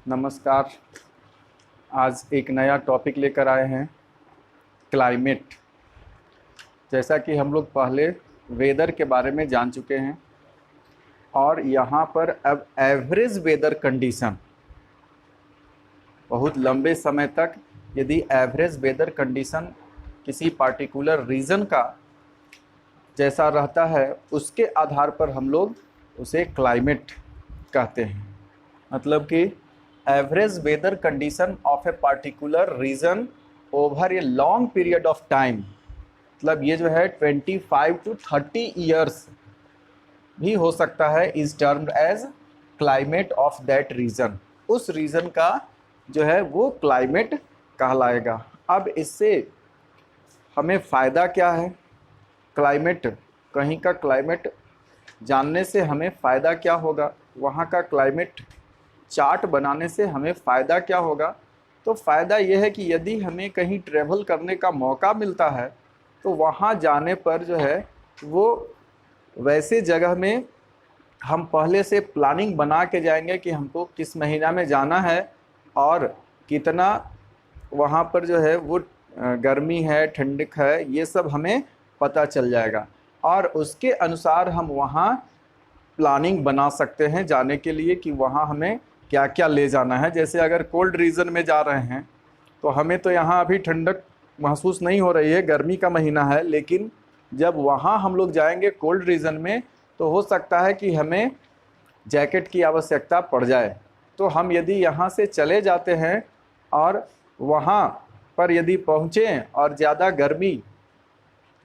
नमस्कार। आज एक नया टॉपिक लेकर आए हैं, क्लाइमेट। जैसा कि हम लोग पहले वेदर के बारे में जान चुके हैं और यहाँ पर अब एवरेज वेदर कंडीशन, बहुत लंबे समय तक यदि एवरेज वेदर कंडीशन किसी पार्टिकुलर रीजन का जैसा रहता है, उसके आधार पर हम लोग उसे क्लाइमेट कहते हैं। मतलब कि average weather condition of a particular region over a long period of time, मतलब ये जो है 25 to 30 ईयर्स भी हो सकता है, is termed as climate of that region. उस रीजन का जो है वो क्लाइमेट कहलाएगा। अब इससे हमें फ़ायदा क्या है? क्लाइमेट, कहीं का क्लाइमेट जानने से हमें फ़ायदा क्या होगा? वहाँ का क्लाइमेट चार्ट बनाने से हमें फ़ायदा क्या होगा? तो फ़ायदा यह है कि यदि हमें कहीं ट्रैवल करने का मौका मिलता है तो वहाँ जाने पर जो है वो वैसे जगह में हम पहले से प्लानिंग बना के जाएंगे कि हमको किस महीना में जाना है और कितना वहाँ पर जो है वो गर्मी है, ठंडक है, ये सब हमें पता चल जाएगा और उसके अनुसार हम वहाँ प्लानिंग बना सकते हैं जाने के लिए कि वहाँ हमें क्या क्या ले जाना है। जैसे अगर कोल्ड रीजन में जा रहे हैं तो हमें तो यहाँ अभी ठंडक महसूस नहीं हो रही है, गर्मी का महीना है, लेकिन जब वहाँ हम लोग जाएंगे कोल्ड रीजन में तो हो सकता है कि हमें जैकेट की आवश्यकता पड़ जाए। तो हम यदि यहाँ से चले जाते हैं और वहाँ पर यदि पहुँचें और ज़्यादा गर्मी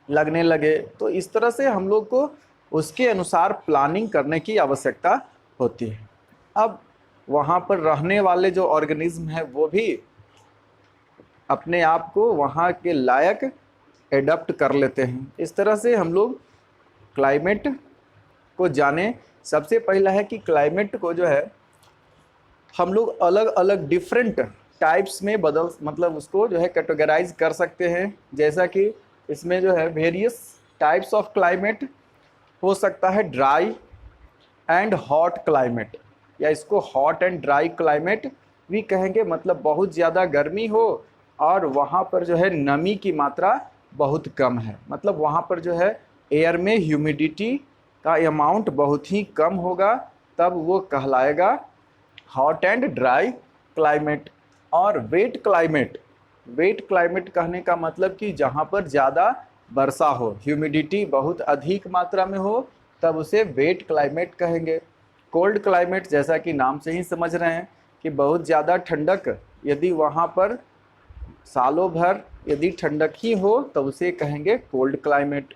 लगने लगे तो इस तरह से हम लोग को उसके अनुसार प्लानिंग करने की आवश्यकता होती है। अब वहाँ पर रहने वाले जो ऑर्गेनिज्म है वो भी अपने आप को वहाँ के लायक एडप्ट कर लेते हैं। इस तरह से हम लोग क्लाइमेट को जाने। सबसे पहला है कि क्लाइमेट को जो है हम लोग अलग अलग डिफरेंट टाइप्स में मतलब उसको जो है कैटेगराइज कर सकते हैं। जैसा कि इसमें जो है वेरियस टाइप्स ऑफ क्लाइमेट हो सकता है, ड्राई एंड हॉट क्लाइमेट, या इसको हॉट एंड ड्राई क्लाइमेट भी कहेंगे। मतलब बहुत ज़्यादा गर्मी हो और वहाँ पर जो है नमी की मात्रा बहुत कम है, मतलब वहाँ पर जो है एयर में ह्यूमिडिटी का अमाउंट बहुत ही कम होगा, तब वो कहलाएगा हॉट एंड ड्राई क्लाइमेट। और वेट क्लाइमेट, वेट क्लाइमेट कहने का मतलब कि जहाँ पर ज़्यादा वर्षा हो, ह्यूमिडिटी बहुत अधिक मात्रा में हो, तब उसे वेट क्लाइमेट कहेंगे। कोल्ड क्लाइमेट, जैसा कि नाम से ही समझ रहे हैं कि बहुत ज़्यादा ठंडक, यदि वहाँ पर सालों भर यदि ठंडक ही हो तो उसे कहेंगे कोल्ड क्लाइमेट।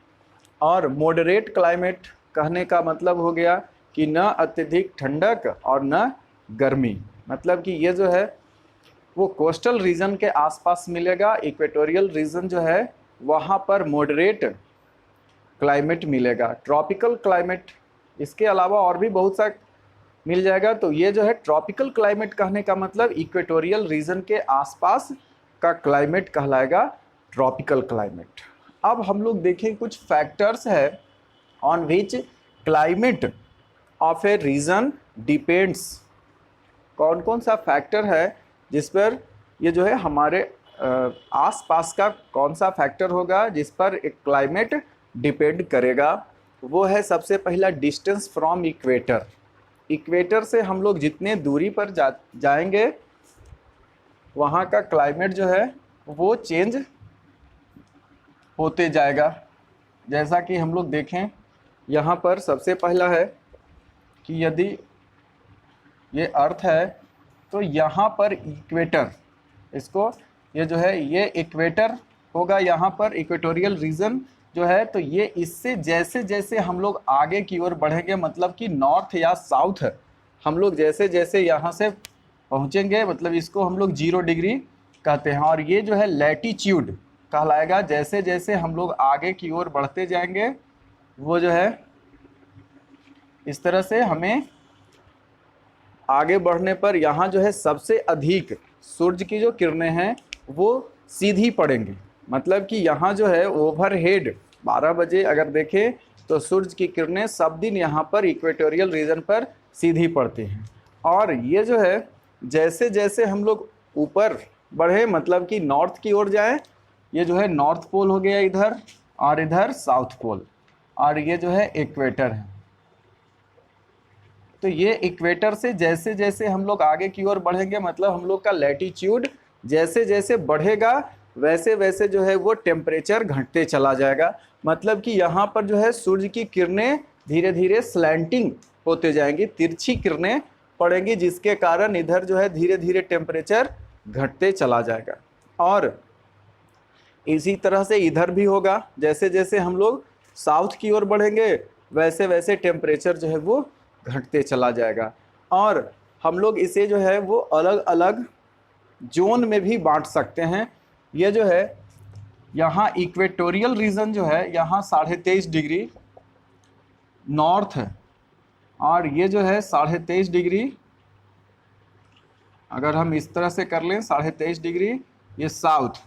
और मॉडरेट क्लाइमेट कहने का मतलब हो गया कि न अत्यधिक ठंडक और न गर्मी, मतलब कि ये जो है वो कोस्टल रीजन के आसपास मिलेगा। इक्वेटोरियल रीजन जो है वहाँ पर मॉडरेट क्लाइमेट मिलेगा। ट्रॉपिकल क्लाइमेट, इसके अलावा और भी बहुत सा मिल जाएगा। तो ये जो है ट्रॉपिकल क्लाइमेट कहने का मतलब इक्वेटोरियल रीजन के आसपास का क्लाइमेट कहलाएगा ट्रॉपिकल क्लाइमेट। अब हम लोग देखें कुछ फैक्टर्स है on which climate of a region depends. कौन कौन सा फैक्टर है जिस पर ये जो है हमारे आसपास का कौन सा फैक्टर होगा जिस पर एक क्लाइमेट डिपेंड करेगा? वो है सबसे पहला डिस्टेंस फ्रॉम इक्वेटर। इक्वेटर से हम लोग जितने दूरी पर जाएंगे वहाँ का क्लाइमेट जो है वो चेंज होते जाएगा। जैसा कि हम लोग देखें यहाँ पर सबसे पहला है कि यदि ये अर्थ है तो यहाँ पर इक्वेटर, इसको ये जो है ये इक्वेटर होगा यहाँ पर, इक्वेटोरियल रीजन जो है। तो ये इससे जैसे जैसे हम लोग आगे की ओर बढ़ेंगे, मतलब कि नॉर्थ या साउथ हम लोग जैसे जैसे यहाँ से पहुँचेंगे, मतलब इसको हम लोग 0 डिग्री कहते हैं। और ये जो है लैटीट्यूड कहलाएगा। जैसे जैसे हम लोग आगे की ओर बढ़ते जाएंगे वो जो है इस तरह से हमें आगे बढ़ने पर यहाँ जो है सबसे अधिक सूरज की जो किरणें हैं वो सीधी पड़ेंगी। मतलब कि यहाँ जो है ओवरहेड 12 बजे अगर देखें तो सूरज की किरणें सब दिन यहाँ पर इक्वेटोरियल रीजन पर सीधी पड़ती हैं। और ये जो है जैसे जैसे हम लोग ऊपर बढ़े, मतलब कि नॉर्थ की ओर जाए, ये जो है नॉर्थ पोल हो गया इधर, और इधर साउथ पोल, और ये जो है इक्वेटर है। तो ये इक्वेटर से जैसे जैसे हम लोग आगे की ओर बढ़ेंगे, मतलब हम लोग का लैटिट्यूड जैसे जैसे बढ़ेगा, वैसे वैसे जो है वो टेम्परेचर घटते चला जाएगा। मतलब कि यहाँ पर जो है सूर्य की किरणें धीरे धीरे स्लैंटिंग होते जाएंगी, तिरछी किरणें पड़ेंगी, जिसके कारण इधर जो है धीरे धीरे टेम्परेचर घटते चला जाएगा। और इसी तरह से इधर भी होगा, जैसे जैसे हम लोग साउथ की ओर बढ़ेंगे, वैसे वैसे टेम्परेचर जो है वो घटते चला जाएगा। और हम लोग इसे जो है वो अलग अलग जोन में भी बांट सकते हैं। ये जो है यहाँ इक्वेटोरियल रीजन जो है, यहाँ 23.5 डिग्री नॉर्थ है, और ये जो है 23.5 डिग्री, अगर हम इस तरह से कर लें 23.5 डिग्री, ये साउथ,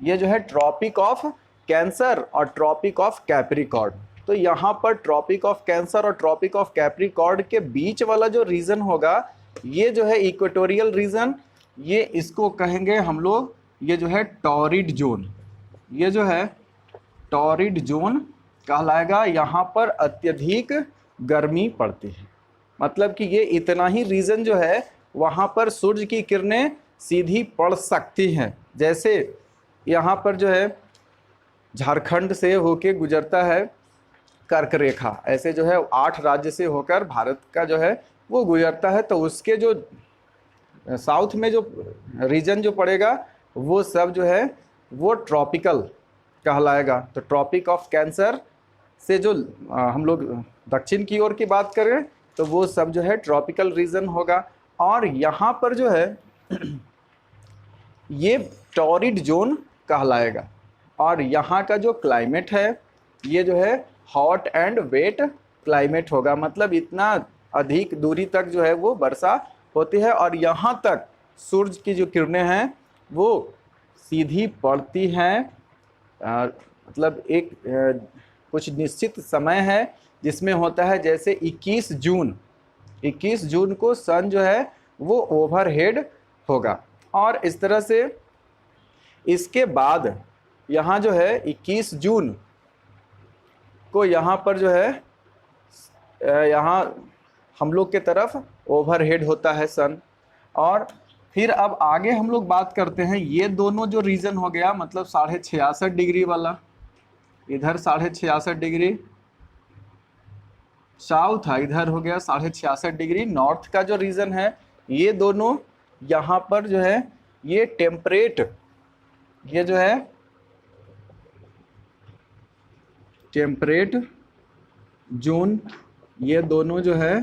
ये जो है ट्रॉपिक ऑफ कैंसर और ट्रॉपिक ऑफ कैप्रिकॉर्ड। तो यहाँ पर ट्रॉपिक ऑफ कैंसर और ट्रॉपिक ऑफ कैप्रिकॉर्ड के बीच वाला जो रीजन होगा, ये जो है इक्वेटोरियल रीजन, ये इसको कहेंगे हम लोग, ये जो है टॉरिड जोन। ये जो है टॉरिड जोन कहलाएगा। यहाँ पर अत्यधिक गर्मी पड़ती है, मतलब कि ये इतना ही रीजन जो है वहाँ पर सूर्य की किरणें सीधी पड़ सकती हैं। जैसे यहाँ पर जो है झारखंड से होके गुजरता है कर्क रेखा, ऐसे जो है 8 राज्य से होकर भारत का जो है वो गुजरता है, तो उसके जो साउथ में जो रीजन जो पड़ेगा वो सब जो है वो ट्रॉपिकल कहलाएगा। तो ट्रॉपिक ऑफ कैंसर से जो हम लोग दक्षिण की ओर की बात करें तो वो सब जो है ट्रॉपिकल रीजन होगा। और यहाँ पर जो है ये टॉरिड जोन कहलाएगा। और यहाँ का जो क्लाइमेट है ये जो है हॉट एंड वेट क्लाइमेट होगा, मतलब इतना अधिक दूरी तक जो है वो वर्षा होती है, और यहाँ तक सूरज की जो किरणें हैं वो सीधी पड़ती हैं। मतलब एक कुछ निश्चित समय है जिसमें होता है, जैसे 21 जून को सन जो है वो ओवरहेड होगा। और इस तरह से इसके बाद यहाँ जो है 21 जून को यहाँ पर जो है यहाँ हम लोग के तरफ ओवरहेड होता है सन। और फिर अब आगे हम लोग बात करते हैं, ये दोनों जो रीजन हो गया, मतलब 66.5 डिग्री वाला, इधर 66.5 डिग्री साउथ है, इधर हो गया 66.5 डिग्री नॉर्थ का जो रीजन है। ये दोनों यहाँ पर जो है ये टेम्परेट, ये जो है टेम्परेट जोन, ये दोनों जो है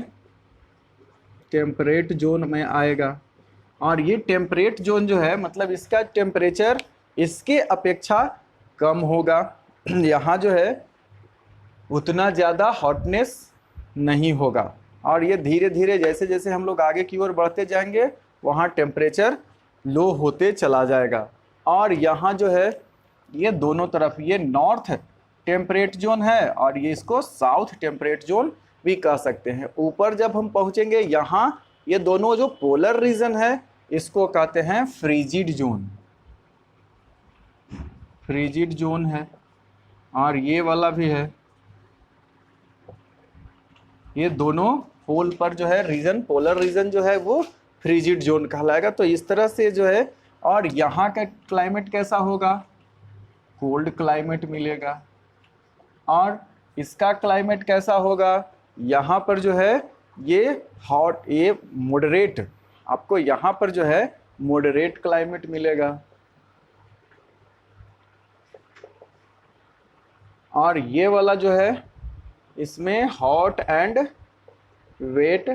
टेम्परेट जोन में आएगा। और ये टेम्परेट जोन जो है मतलब इसका टेम्परेचर इसके अपेक्षा कम होगा। यहाँ जो है उतना ज़्यादा हॉटनेस नहीं होगा। और ये धीरे धीरे जैसे जैसे हम लोग आगे की ओर बढ़ते जाएंगे वहाँ टेम्परेचर लो होते चला जाएगा। और यहाँ जो है ये दोनों तरफ, ये नॉर्थ टेम्परेट जोन है और ये इसको साउथ टेम्परेट जोन भी कह सकते हैं। ऊपर जब हम पहुँचेंगे यहाँ ये दोनों जो पोलर रीजन है इसको कहते हैं फ्रीजिड जोन, फ्रीजिड जोन है। और ये वाला भी है, ये दोनों पोल पर जो है रीजन, पोलर रीजन जो है वो फ्रीजिड जोन कहलाएगा। तो इस तरह से जो है, और यहाँ का क्लाइमेट कैसा होगा, कोल्ड क्लाइमेट मिलेगा। और इसका क्लाइमेट कैसा होगा, यहाँ पर जो है ये हॉट, ये मॉडरेट, आपको यहाँ पर जो है मॉडरेट क्लाइमेट मिलेगा। और ये वाला जो है इसमें हॉट एंड वेट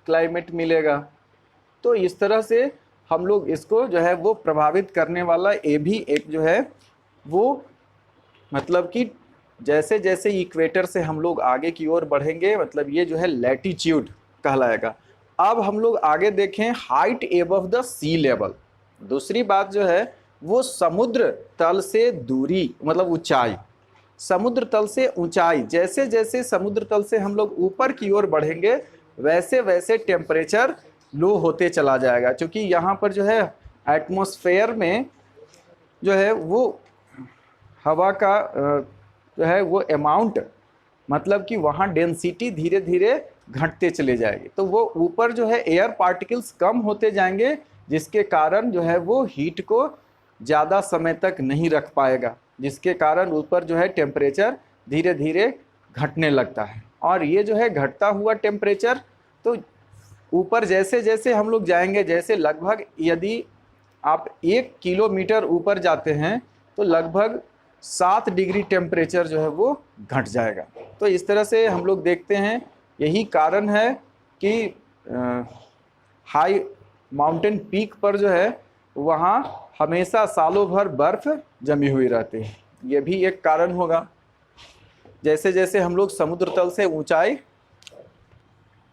क्लाइमेट मिलेगा। तो इस तरह से हम लोग इसको जो है वो प्रभावित करने वाला ये भी एक जो है वो, मतलब कि जैसे जैसे इक्वेटर से हम लोग आगे की ओर बढ़ेंगे, मतलब ये जो है लैटिट्यूड कहलाएगा। अब हम लोग आगे देखें height above the sea level. दूसरी बात जो है वो समुद्र तल से दूरी, मतलब ऊंचाई, समुद्र तल से ऊंचाई। जैसे जैसे समुद्र तल से हम लोग ऊपर की ओर बढ़ेंगे वैसे वैसे टेम्परेचर लो होते चला जाएगा, क्योंकि यहाँ पर जो है एटमॉस्फेयर में जो है वो हवा का जो है वो अमाउंट, मतलब कि वहाँ डेंसिटी धीरे धीरे घटते चले जाएगी, तो वो ऊपर जो है एयर पार्टिकल्स कम होते जाएंगे, जिसके कारण जो है वो हीट को ज़्यादा समय तक नहीं रख पाएगा, जिसके कारण ऊपर जो है टेम्परेचर धीरे धीरे घटने लगता है। और ये जो है घटता हुआ टेम्परेचर तो ऊपर जैसे जैसे हम लोग जाएंगे, जैसे लगभग यदि आप 1 किलोमीटर ऊपर जाते हैं तो लगभग 7 डिग्री टेम्परेचर जो है वो घट जाएगा। तो इस तरह से हम लोग देखते हैं, यही कारण है कि हाई माउंटेन पीक पर जो है वहाँ हमेशा सालों भर बर्फ़ जमी हुई रहती है, ये भी एक कारण होगा। जैसे जैसे हम लोग समुद्र तल से ऊंचाई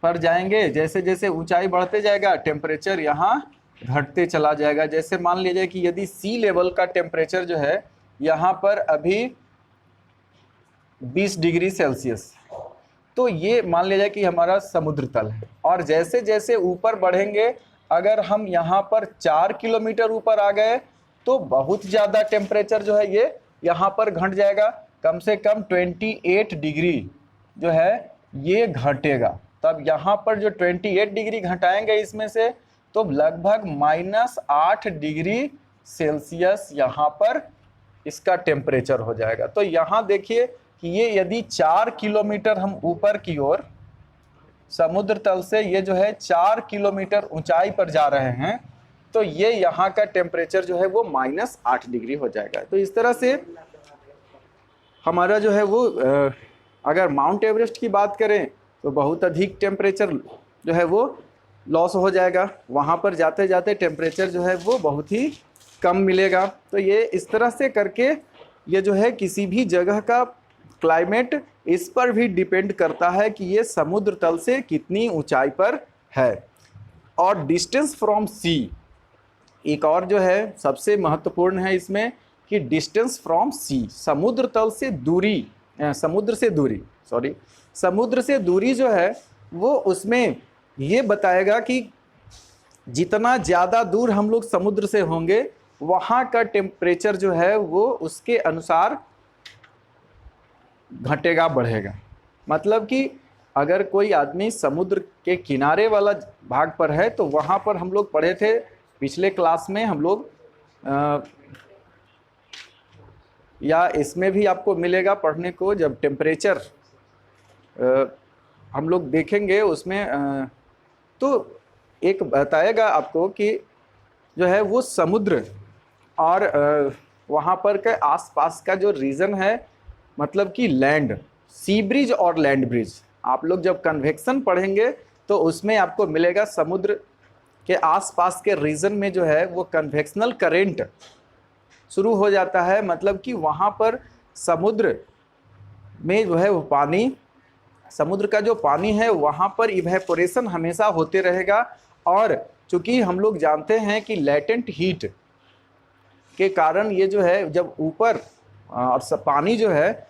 पर जाएंगे, जैसे जैसे ऊंचाई बढ़ते जाएगा टेम्परेचर यहाँ घटते चला जाएगा। जैसे मान लीजिए कि यदि सी लेवल का टेम्परेचर जो है यहाँ पर अभी 20 डिग्री सेल्सियस, तो ये मान लीजिए कि हमारा समुद्र तल है, और जैसे जैसे ऊपर बढ़ेंगे, अगर हम यहाँ पर 4 किलोमीटर ऊपर आ गए तो बहुत ज़्यादा टेम्परेचर जो है ये यहाँ पर घट जाएगा, कम से कम 28 डिग्री जो है ये घटेगा। तब यहाँ पर जो 28 डिग्री घटाएंगे इसमें से, तो लगभग -8 डिग्री सेल्सियस यहाँ पर इसका टेम्परेचर हो जाएगा। तो यहाँ देखिए कि ये यदि 4 किलोमीटर हम ऊपर की ओर समुद्र तल से ये जो है 4 किलोमीटर ऊंचाई पर जा रहे हैं, तो ये यहाँ का टेम्परेचर जो है वो -8 डिग्री हो जाएगा। तो इस तरह से हमारा जो है वो अगर माउंट एवरेस्ट की बात करें तो बहुत अधिक टेम्परेचर जो है वो लॉस हो जाएगा, वहाँ पर जाते जाते टेम्परेचर जो है वो बहुत ही कम मिलेगा। तो ये इस तरह से करके ये जो है किसी भी जगह का क्लाइमेट इस पर भी डिपेंड करता है कि ये समुद्र तल से कितनी ऊंचाई पर है। और डिस्टेंस फ्रॉम सी एक और जो है सबसे महत्वपूर्ण है इसमें, कि डिस्टेंस फ्रॉम सी, समुद्र तल से दूरी, समुद्र से दूरी जो है वो उसमें ये बताएगा कि जितना ज़्यादा दूर हम लोग समुद्र से होंगे वहाँ का टेम्परेचर जो है वो उसके अनुसार घटेगा बढ़ेगा। मतलब कि अगर कोई आदमी समुद्र के किनारे वाला भाग पर है तो वहाँ पर हम लोग पढ़े थे पिछले क्लास में, हम लोग या इसमें भी आपको मिलेगा पढ़ने को, जब टेम्परेचर हम लोग देखेंगे उसमें तो एक बताएगा आपको कि जो है वो समुद्र और वहाँ पर के आसपास का जो रीजन है, मतलब कि लैंड, सी ब्रिज और लैंड ब्रिज, आप लोग जब कन्वेक्शन पढ़ेंगे तो उसमें आपको मिलेगा समुद्र के आसपास के रीजन में जो है वो कन्वेक्शनल करेंट शुरू हो जाता है। मतलब कि वहाँ पर समुद्र में जो है वो पानी, समुद्र का जो पानी है वहाँ पर इवेपोरेशन हमेशा होते रहेगा। और चूँकि हम लोग जानते हैं कि लेटेंट हीट के कारण ये जो है जब ऊपर और पानी जो है,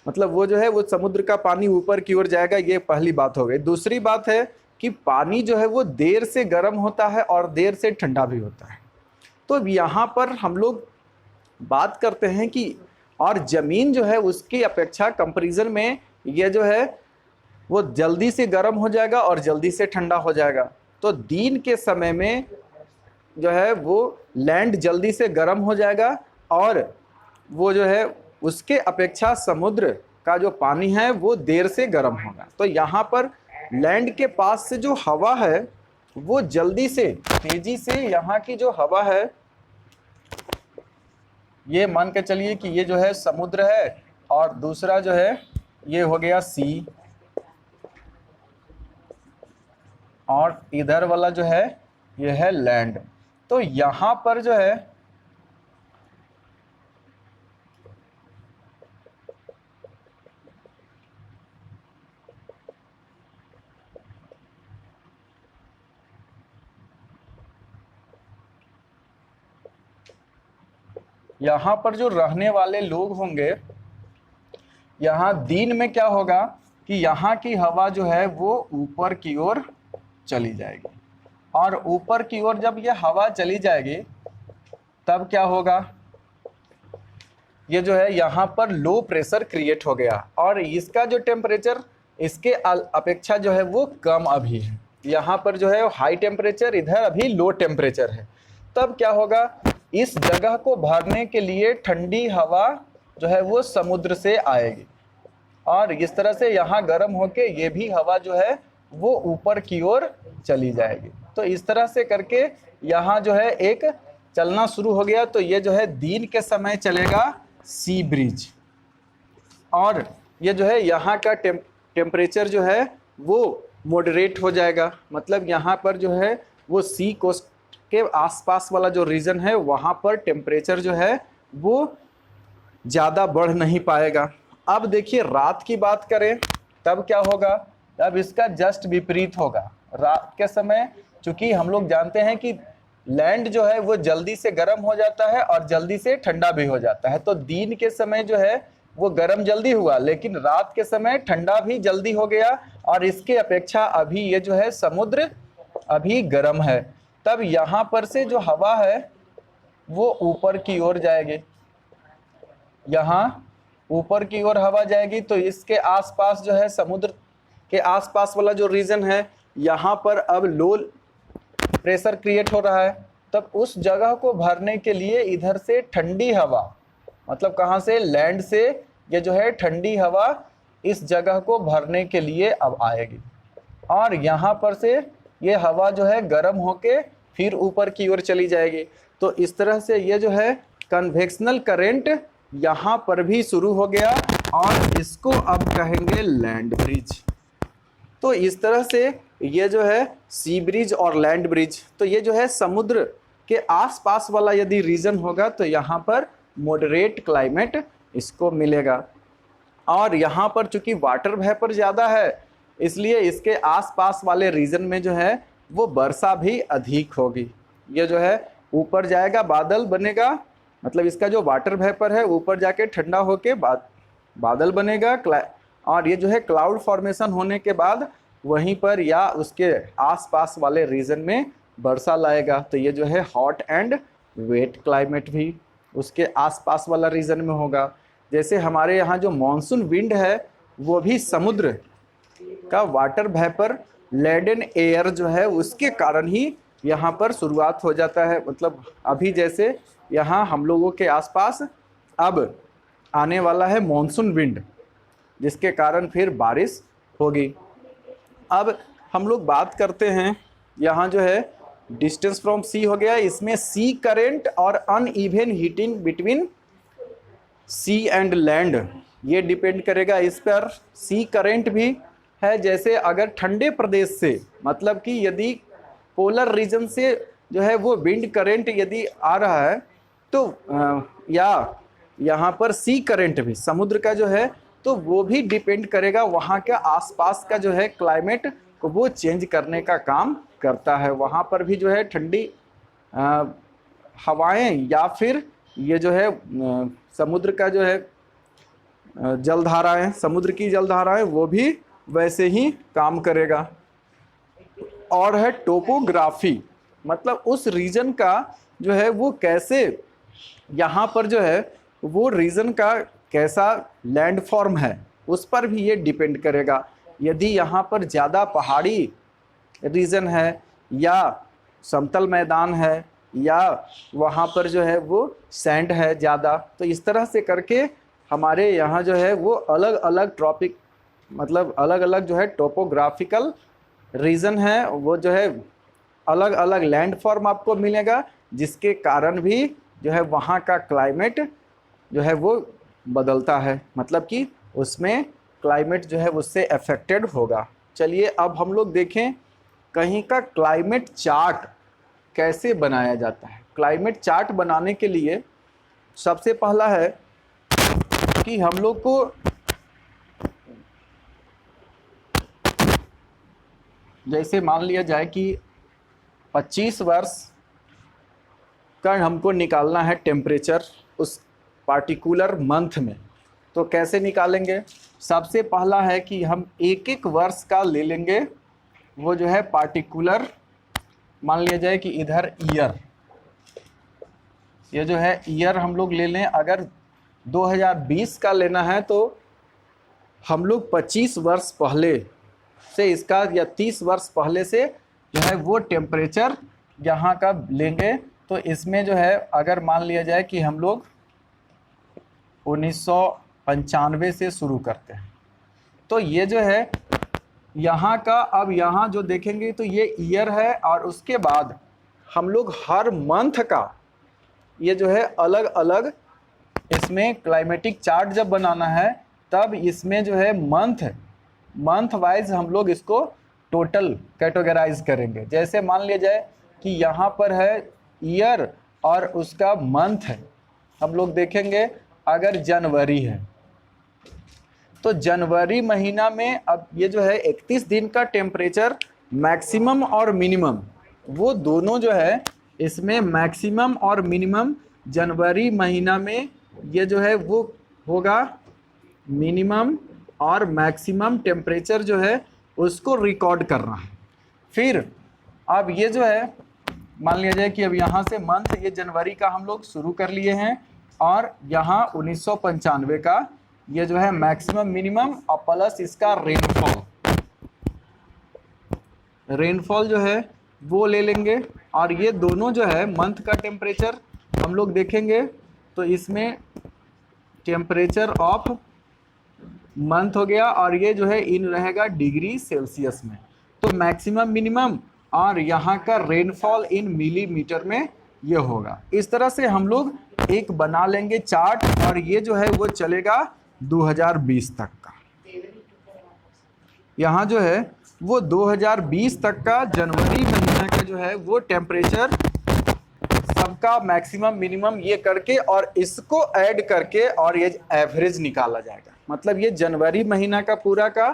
मतलब वो जो है वो समुद्र का पानी ऊपर की ओर जाएगा, ये पहली बात हो गई। दूसरी बात है कि पानी जो है वो देर से गर्म होता है और देर से ठंडा भी होता है। तो यहाँ पर हम लोग बात करते हैं कि और ज़मीन जो है उसकी अपेक्षा कंपैरिजन में ये जो है वो जल्दी से गर्म हो जाएगा और जल्दी से ठंडा हो जाएगा। तो दिन के समय में जो है वो लैंड जल्दी से गर्म हो जाएगा और वो जो है उसके अपेक्षा समुद्र का जो पानी है वो देर से गर्म होगा। तो यहाँ पर लैंड के पास से जो हवा है वो जल्दी से, तेजी से, यहाँ की जो हवा है, ये मान के चलिए कि ये जो है समुद्र है और दूसरा जो है ये हो गया सी, और इधर वाला जो है ये है लैंड। तो यहाँ पर जो है यहाँ पर जो रहने वाले लोग होंगे, यहाँ दिन में क्या होगा कि यहाँ की हवा जो है वो ऊपर की ओर चली जाएगी, और ऊपर की ओर जब ये हवा चली जाएगी तब क्या होगा, ये जो है यहाँ पर लो प्रेशर क्रिएट हो गया, और इसका जो टेम्परेचर इसके अपेक्षा जो है वो कम अभी है। यहाँ पर जो है हाई टेम्परेचर, इधर अभी लो टेम्परेचर है। तब क्या होगा, इस जगह को भरने के लिए ठंडी हवा जो है वो समुद्र से आएगी, और इस तरह से यहाँ गर्म होके ये भी हवा जो है वो ऊपर की ओर चली जाएगी। तो इस तरह से करके यहाँ जो है एक चलना शुरू हो गया। तो ये जो है दिन के समय चलेगा सी ब्रिज, और ये जो है यहाँ का टेम्परेचर जो है वो मॉडरेट हो जाएगा। मतलब यहाँ पर जो है वो सी कोस्ट के आसपास वाला जो रीजन है वहाँ पर टेम्परेचर जो है वो ज़्यादा बढ़ नहीं पाएगा। अब देखिए रात की बात करें तब क्या होगा, अब इसका जस्ट विपरीत होगा। रात के समय चूंकि हम लोग जानते हैं कि लैंड जो है वो जल्दी से गर्म हो जाता है और जल्दी से ठंडा भी हो जाता है। तो दिन के समय जो है वो गर्म जल्दी हुआ, लेकिन रात के समय ठंडा भी जल्दी हो गया, और इसके अपेक्षा अभी ये जो है समुद्र अभी गर्म है। तब यहाँ पर से जो हवा है वो ऊपर की ओर जाएगी, यहाँ ऊपर की ओर हवा जाएगी। तो इसके आसपास जो है समुद्र के आसपास वाला जो रीजन है यहाँ पर अब लो प्रेशर क्रिएट हो रहा है। तब उस जगह को भरने के लिए इधर से ठंडी हवा, मतलब कहाँ से, लैंड से ये जो है ठंडी हवा इस जगह को भरने के लिए अब आएगी, और यहाँ पर से ये हवा जो है गर्म होके फिर ऊपर की ओर चली जाएगी। तो इस तरह से ये जो है कन्वेक्शनल करंट यहाँ पर भी शुरू हो गया, और इसको अब कहेंगे लैंड ब्रिज। तो इस तरह से ये जो है सी ब्रिज और लैंड ब्रिज, तो ये जो है समुद्र के आसपास वाला यदि रीजन होगा तो यहाँ पर मॉडरेट क्लाइमेट इसको मिलेगा। और यहाँ पर चूंकि वाटर वेपर ज़्यादा है इसलिए इसके आसपास वाले रीजन में जो है वो वर्षा भी अधिक होगी। ये जो है ऊपर जाएगा, बादल बनेगा, मतलब इसका जो वाटर वेपर है ऊपर जाके ठंडा होके बादल बनेगा, और ये जो है क्लाउड फॉर्मेशन होने के बाद वहीं पर या उसके आसपास वाले रीजन में वर्षा लाएगा। तो ये जो है हॉट एंड वेट क्लाइमेट भी उसके आसपास वाला रीजन में होगा। जैसे हमारे यहाँ जो मॉनसून विंड है वो भी समुद्र का वाटर वेपर लेडन एयर जो है उसके कारण ही यहाँ पर शुरुआत हो जाता है। मतलब अभी जैसे यहाँ हम लोगों के आसपास अब आने वाला है मॉनसून विंड, जिसके कारण फिर बारिश होगी। अब हम लोग बात करते हैं यहाँ जो है डिस्टेंस फ्रॉम सी हो गया, इसमें सी करंट और uneven heating between sea and land ये डिपेंड करेगा इस पर। सी करंट भी है, जैसे अगर ठंडे प्रदेश से, मतलब कि यदि पोलर रीजन से जो है वो विंड करंट यदि आ रहा है तो या यहाँ पर सी करंट भी समुद्र का जो है तो वो भी डिपेंड करेगा वहाँ के आसपास का जो है क्लाइमेट को वो चेंज करने का काम करता है। वहाँ पर भी जो है ठंडी हवाएं या फिर ये जो है समुद्र का जो है जलधाराएं, समुद्र की जलधाराएं वो भी वैसे ही काम करेगा। और है टोपोग्राफी, मतलब उस रीजन का जो है वो कैसे, यहाँ पर जो है वो रीजन का कैसा लैंडफॉर्म है उस पर भी ये डिपेंड करेगा। यदि यहाँ पर ज़्यादा पहाड़ी रीजन है या समतल मैदान है या वहाँ पर जो है वो सैंड है ज़्यादा, तो इस तरह से करके हमारे यहाँ जो है वो अलग अलग ट्रॉपिक, मतलब अलग अलग जो है टोपोग्राफिकल रीजन है, वो जो है अलग अलग लैंडफॉर्म आपको मिलेगा, जिसके कारण भी जो है वहाँ का क्लाइमेट जो है वो बदलता है, मतलब कि उसमें क्लाइमेट जो है उससे अफेक्टेड होगा। चलिए अब हम लोग देखें कहीं का क्लाइमेट चार्ट कैसे बनाया जाता है। क्लाइमेट चार्ट बनाने के लिए सबसे पहला है कि हम लोग को जैसे मान लिया जाए कि 25 वर्ष का हमको निकालना है टेम्परेचर उस पार्टिकुलर मंथ में, तो कैसे निकालेंगे? सबसे पहला है कि हम एक एक वर्ष का ले लेंगे, वो जो है पार्टिकुलर, मान लिया जाए कि इधर ईयर, ये जो है ईयर हम लोग ले लें। अगर 2020 का लेना है तो हम लोग 25 वर्ष पहले से इसका या 30 वर्ष पहले से जो है वो टेम्परेचर यहाँ का लेंगे। तो इसमें जो है अगर मान लिया जाए कि हम लोग 1995 से शुरू करते हैं, तो ये जो है यहाँ का, अब यहाँ जो देखेंगे तो ये ईयर है, और उसके बाद हम लोग हर मंथ का ये जो है अलग अलग, इसमें क्लाइमेटिक चार्ट जब बनाना है तब इसमें जो है मंथ वाइज हम लोग इसको टोटल कैटेगराइज करेंगे। जैसे मान लिया जाए कि यहाँ पर है ईयर और उसका मंथ है, हम लोग देखेंगे अगर जनवरी है तो जनवरी महीना में अब ये जो है 31 दिन का टेम्परेचर मैक्सिमम और मिनिमम, वो दोनों जो है इसमें मैक्सिमम और मिनिमम जनवरी महीना में ये जो है वो होगा, मिनिमम और मैक्सिमम टेम्परेचर जो है उसको रिकॉर्ड करना है। फिर अब ये जो है मान लिया जाए कि अब यहाँ से मंथ ये जनवरी का हम लोग शुरू कर लिए हैं, और यहाँ 1995 का ये जो है मैक्सिमम मिनिमम और प्लस इसका रेनफॉल जो है वो ले लेंगे। और ये दोनों जो है मंथ का टेम्परेचर हम लोग देखेंगे तो इसमें टेम्परेचर ऑफ मंथ हो गया, और ये जो है इन रहेगा डिग्री सेल्सियस में। तो मैक्सिमम मिनिमम और यहाँ का रेनफॉल इन मिलीमीटर में ये होगा। इस तरह से हम लोग एक बना लेंगे चार्ट, और ये जो है वो चलेगा 2020 तक का। यहाँ जो है वो 2020 तक का जनवरी महीना का जो है वो टेम्परेचर सबका मैक्सिमम मिनिमम ये करके और इसको ऐड करके और ये एवरेज निकाला जाएगा। मतलब ये जनवरी महीना का पूरा का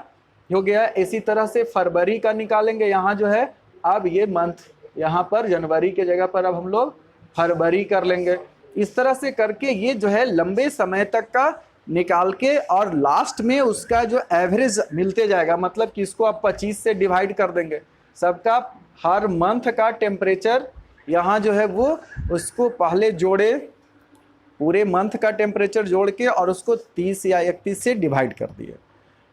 हो गया। इसी तरह से फरवरी का निकालेंगे। यहाँ जो है अब ये मंथ, यहाँ पर जनवरी के जगह पर अब हम लोग फरवरी कर लेंगे। इस तरह से करके ये जो है लंबे समय तक का निकाल के और लास्ट में उसका जो एवरेज मिलते जाएगा। मतलब कि इसको आप 25 से डिवाइड कर देंगे, सबका हर मंथ का टेम्परेचर यहाँ जो है वो उसको पहले जोड़े, पूरे मंथ का टेम्परेचर जोड़ के और उसको 30 या 31 से डिवाइड कर दिए,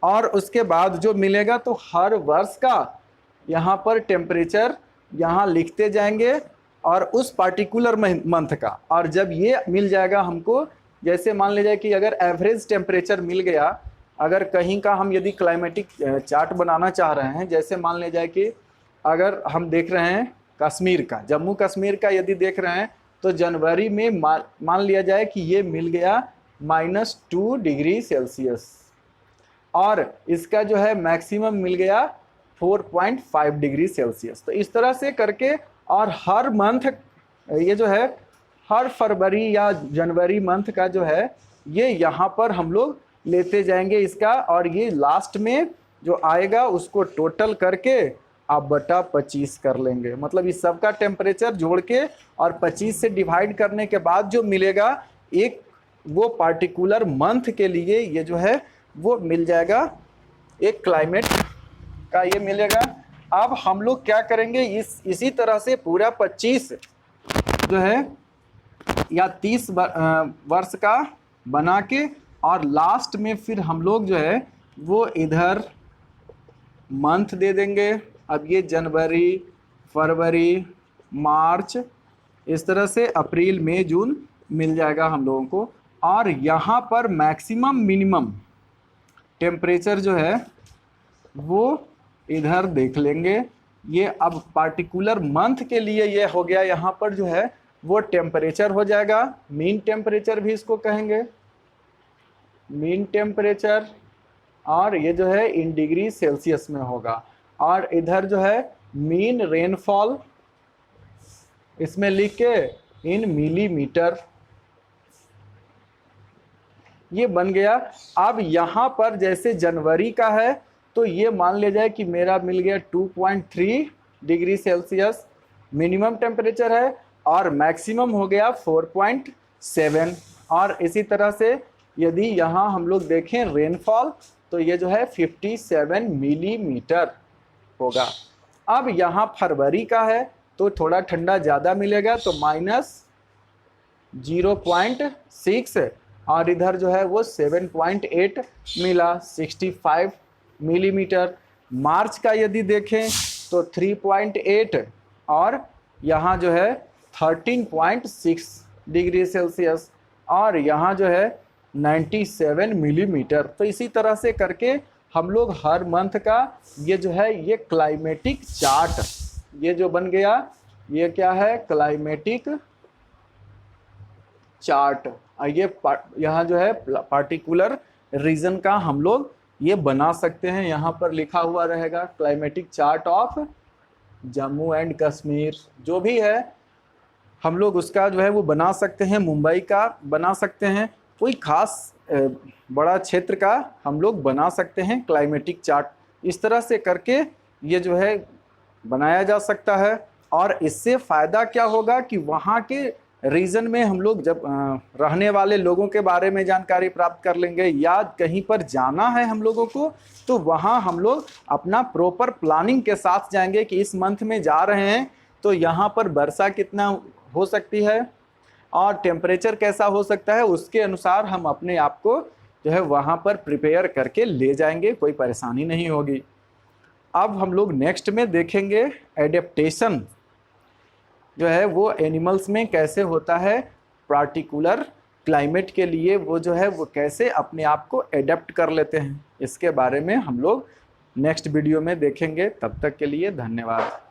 और उसके बाद जो मिलेगा तो हर वर्ष का यहाँ पर टेम्परेचर यहाँ लिखते जाएंगे और उस पार्टिकुलर मंथ का। और जब ये मिल जाएगा हमको, जैसे मान लीजिए कि अगर एवरेज टेम्परेचर मिल गया, अगर कहीं का हम यदि क्लाइमेटिक चार्ट बनाना चाह रहे हैं, जैसे मान लीजिए कि अगर हम देख रहे हैं कश्मीर का, जम्मू कश्मीर का यदि देख रहे हैं तो जनवरी में मान लिया जाए कि ये मिल गया -2 डिग्री सेल्सियस, और इसका जो है मैक्सिमम मिल गया 4.5 डिग्री सेल्सियस। तो इस तरह से करके और हर मंथ ये जो है हर फरवरी या जनवरी मंथ का जो है ये यहाँ पर हम लोग लेते जाएंगे इसका, और ये लास्ट में जो आएगा उसको टोटल करके आप बटा 25 कर लेंगे। मतलब इस सब का टेम्परेचर जोड़ के और 25 से डिवाइड करने के बाद जो मिलेगा एक वो पार्टिकुलर मंथ के लिए ये जो है वो मिल जाएगा, एक क्लाइमेट का ये मिलेगा। अब हम लोग क्या करेंगे, इसी तरह से पूरा 25 जो है या 30 वर्ष का बना के, और लास्ट में फिर हम लोग जो है वो इधर मंथ दे देंगे। अब ये जनवरी, फरवरी, मार्च, इस तरह से अप्रैल, मई, जून मिल जाएगा हम लोगों को। और यहाँ पर मैक्सिमम मिनिमम टेम्परेचर जो है वो इधर देख लेंगे। ये अब पार्टिकुलर मंथ के लिए ये हो गया, यहाँ पर जो है वो टेम्परेचर हो जाएगा, मीन टेम्परेचर भी इसको कहेंगे, मीन टेम्परेचर, और ये जो है इन डिग्री सेल्सियस में होगा। और इधर जो है मीन रेनफॉल इसमें लिख के इन मिलीमीटर, ये बन गया। अब यहाँ पर जैसे जनवरी का है तो ये मान लिया जाए कि मेरा मिल गया 2.3 डिग्री सेल्सियस मिनिमम टेम्परेचर है, और मैक्सिमम हो गया 4.7। और इसी तरह से यदि यहाँ हम लोग देखें रेनफॉल तो ये जो है 57 मिलीमीटर होगा। अब यहाँ फरवरी का है तो थोड़ा ठंडा ज़्यादा मिलेगा, तो -0.6, और इधर जो है वो 7.8 मिला, 65 मिलीमीटर। मार्च का यदि देखें तो 3.8 और यहाँ जो है 13.6 डिग्री सेल्सियस, और यहाँ जो है 97 मिलीमीटर। तो इसी तरह से करके हम लोग हर मंथ का ये जो है ये क्लाइमेटिक चार्ट ये जो बन गया, ये क्या है, क्लाइमेटिक चार्ट। ये यहाँ जो है पार्टिकुलर रीजन का हम लोग ये बना सकते हैं। यहाँ पर लिखा हुआ रहेगा climatic chart of Jammu and Kashmir, जो भी है हम लोग उसका जो है वो बना सकते हैं। मुंबई का बना सकते हैं, कोई खास बड़ा क्षेत्र का हम लोग बना सकते हैं क्लाइमेटिक चार्ट। इस तरह से करके ये जो है बनाया जा सकता है। और इससे फ़ायदा क्या होगा कि वहाँ के रीजन में हम लोग जब रहने वाले लोगों के बारे में जानकारी प्राप्त कर लेंगे, या कहीं पर जाना है हम लोगों को, तो वहाँ हम लोग अपना प्रॉपर प्लानिंग के साथ जाएंगे कि इस मंथ में जा रहे हैं तो यहाँ पर वर्षा कितना हो सकती है और टेम्परेचर कैसा हो सकता है, उसके अनुसार हम अपने आप को जो है वहाँ पर प्रिपेयर करके ले जाएंगे, कोई परेशानी नहीं होगी। अब हम लोग नेक्स्ट में देखेंगे एडेप्टेशन जो है वो एनिमल्स में कैसे होता है, पार्टिकुलर क्लाइमेट के लिए वो जो है वो कैसे अपने आप को एडेप्ट कर लेते हैं, इसके बारे में हम लोग नेक्स्ट वीडियो में देखेंगे। तब तक के लिए धन्यवाद।